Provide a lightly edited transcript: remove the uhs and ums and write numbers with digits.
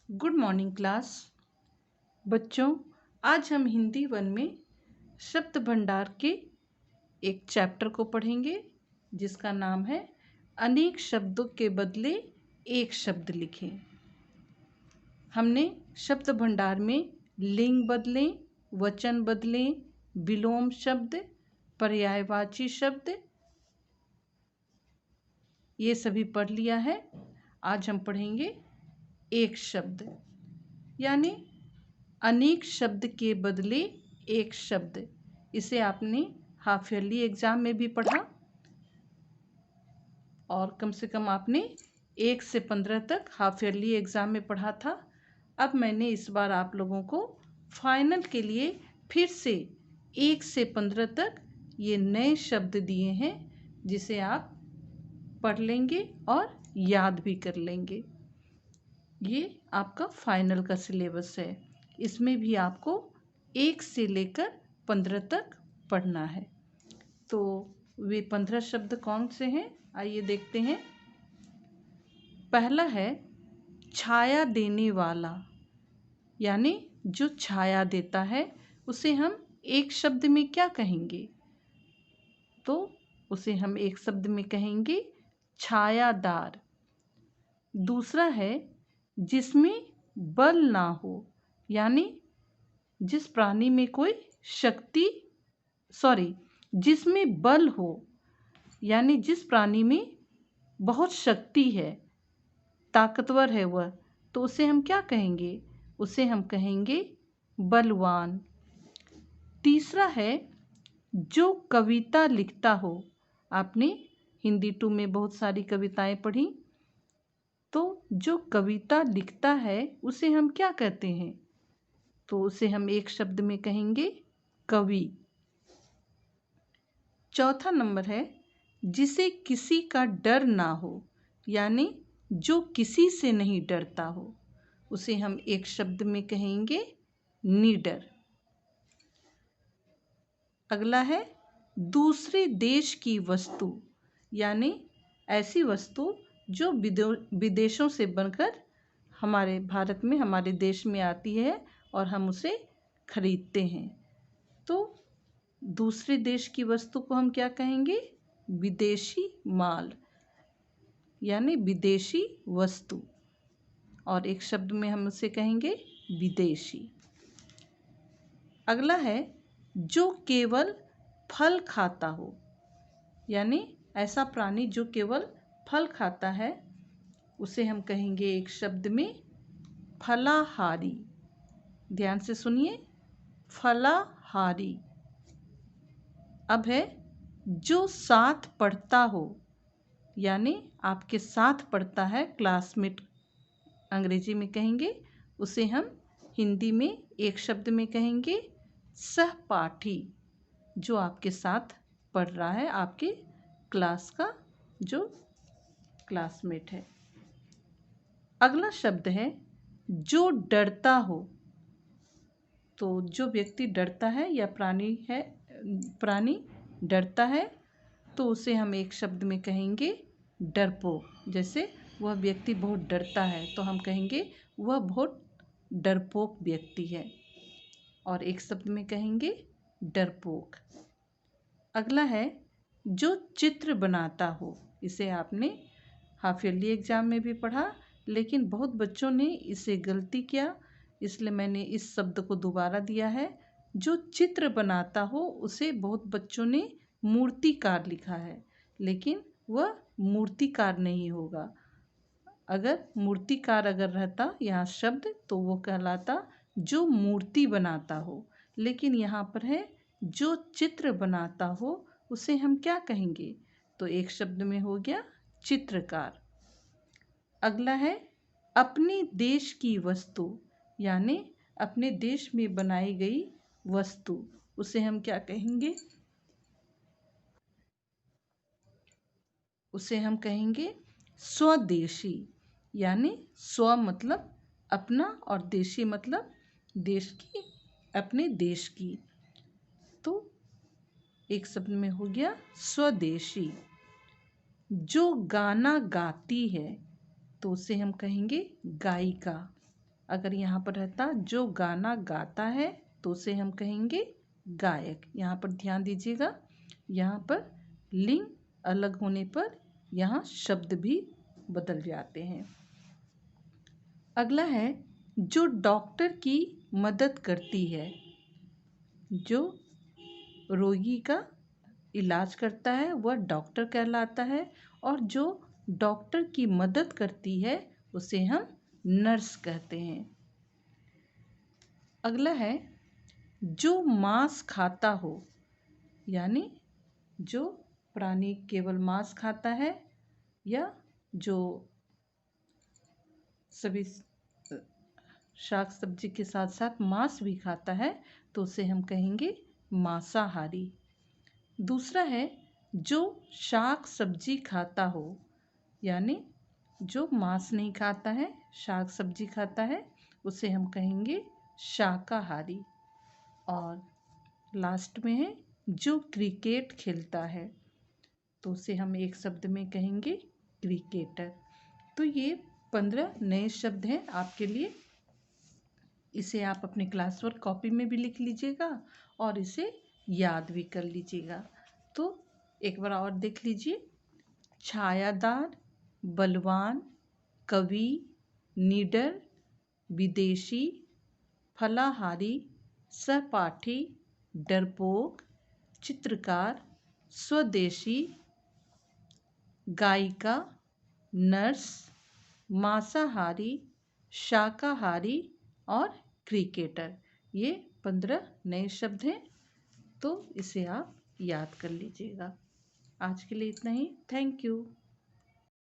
Good morning class. बच्चों, आज हम हिंदी वन में शब्द भंडार के एक चैप्टर को पढ़ेंगे जिसका नाम है अनेक शब्दों के बदले एक शब्द लिखें। हमने शब्द भंडार में लिंग बदलें, वचन बदलें, विलोम शब्द, पर्यायवाची शब्द ये सभी पढ़ लिया है। आज हम पढ़ेंगे एक शब्द, यानी अनेक शब्द के बदले एक शब्द। इसे आपने हाफ ईयरली एग्जाम में भी पढ़ा और कम से कम आपने 1 से 15 तक हाफ ईयरली एग्जाम में पढ़ा था। अब मैंने इस बार आप लोगों को फाइनल के लिए फिर से 1 से 15 तक ये नए शब्द दिए हैं जिसे आप पढ़ लेंगे और याद भी कर लेंगे। ये आपका फाइनल का सिलेबस है। इसमें भी आपको 1 से लेकर 15 तक पढ़ना है। तो वे 15 शब्द कौन से हैं, आइए देखते हैं। पहला है छाया देने वाला, यानी जो छाया देता है उसे हम एक शब्द में क्या कहेंगे? तो उसे हम एक शब्द में कहेंगे छायादार। दूसरा है जिसमें बल ना हो, यानी जिस प्राणी में कोई जिसमें बल हो, यानी जिस प्राणी में बहुत शक्ति है, ताकतवर है वह, तो उसे हम क्या कहेंगे? उसे हम कहेंगे बलवान। तीसरा है जो कविता लिखता हो। आपने हिंदी 2 में बहुत सारी कविताएं पढ़ी, तो जो कविता लिखता है उसे हम क्या कहते हैं? तो उसे हम एक शब्द में कहेंगे कवि। चौथा नंबर है जिसे किसी का डर ना हो, यानी जो किसी से नहीं डरता हो, उसे हम एक शब्द में कहेंगे निडर। अगला है दूसरे देश की वस्तु, यानी ऐसी वस्तु जो विदेशों से बनकर हमारे भारत में, हमारे देश में आती है और हम उसे खरीदते हैं। तो दूसरे देश की वस्तु को हम क्या कहेंगे? विदेशी माल, यानी विदेशी वस्तु। और एक शब्द में हम उसे कहेंगे विदेशी। अगला है जो केवल फल खाता हो, यानी ऐसा प्राणी जो केवल फल खाता है उसे हम कहेंगे एक शब्द में फलाहारी। ध्यान से सुनिए, फलाहारी। अब है जो साथ पढ़ता हो, यानी आपके साथ पढ़ता है, क्लासमेट अंग्रेजी में कहेंगे, उसे हम हिंदी में एक शब्द में कहेंगे सहपाठी। जो आपके साथ पढ़ रहा है, आपके क्लास का जो क्लासमेट है। अगला शब्द है जो डरता हो। तो जो व्यक्ति डरता है या प्राणी डरता है, तो उसे हम एक शब्द में कहेंगे डरपोक। जैसे वह व्यक्ति बहुत डरता है तो हम कहेंगे वह बहुत डरपोक व्यक्ति है, और एक शब्द में कहेंगे डरपोक। अगला है जो चित्र बनाता हो। इसे आपने हाफ ईयरली एग्जाम में भी पढ़ा, लेकिन बहुत बच्चों ने इसे गलती किया, इसलिए मैंने इस शब्द को दोबारा दिया है। जो चित्र बनाता हो उसे बहुत बच्चों ने मूर्तिकार लिखा है, लेकिन वह मूर्तिकार नहीं होगा। अगर मूर्तिकार रहता यहाँ शब्द, तो वो कहलाता जो मूर्ति बनाता हो, लेकिन यहाँ पर है जो चित्र बनाता हो, उसे हम क्या कहेंगे? तो एक शब्द में हो गया चित्रकार। अगला है अपने देश की वस्तु, यानी अपने देश में बनाई गई वस्तु, उसे हम क्या कहेंगे? उसे हम कहेंगे स्वदेशी। यानी स्व मतलब अपना और देशी मतलब देश की, अपने देश की। तो एक शब्द में हो गया स्वदेशी। जो गाना गाती है, तो उसे हम कहेंगे गायिका। अगर यहाँ पर रहता जो गाना गाता है तो उसे हम कहेंगे गायक। यहाँ पर ध्यान दीजिएगा, यहाँ पर लिंग अलग होने पर यहाँ शब्द भी बदल जाते हैं। अगला है जो डॉक्टर की मदद करती है। जो रोगी का इलाज करता है वह डॉक्टर कहलाता है, और जो डॉक्टर की मदद करती है उसे हम नर्स कहते हैं। अगला है जो मांस खाता हो, यानी जो प्राणी केवल मांस खाता है या जो सभी शाक सब्जी के साथ साथ मांस भी खाता है तो उसे हम कहेंगे मांसाहारी। दूसरा है जो शाक सब्जी खाता हो, यानी जो मांस नहीं खाता है शाक सब्जी खाता है उसे हम कहेंगे शाकाहारी। और लास्ट में है जो क्रिकेट खेलता है तो उसे हम एक शब्द में कहेंगे क्रिकेटर। तो ये 15 नए शब्द हैं आपके लिए। इसे आप अपने क्लास वर्क कॉपी में भी लिख लीजिएगा और इसे याद भी कर लीजिएगा। तो एक बार और देख लीजिए। छायादार, बलवान, कवि, निडर, विदेशी, फलाहारी, सहपाठी, डरपोक, चित्रकार, स्वदेशी, गायिका, नर्स, मांसाहारी, शाकाहारी और क्रिकेटर। ये 15 नए शब्द हैं, तो इसे आप याद कर लीजिएगा। आज के लिए इतना ही। Thank you.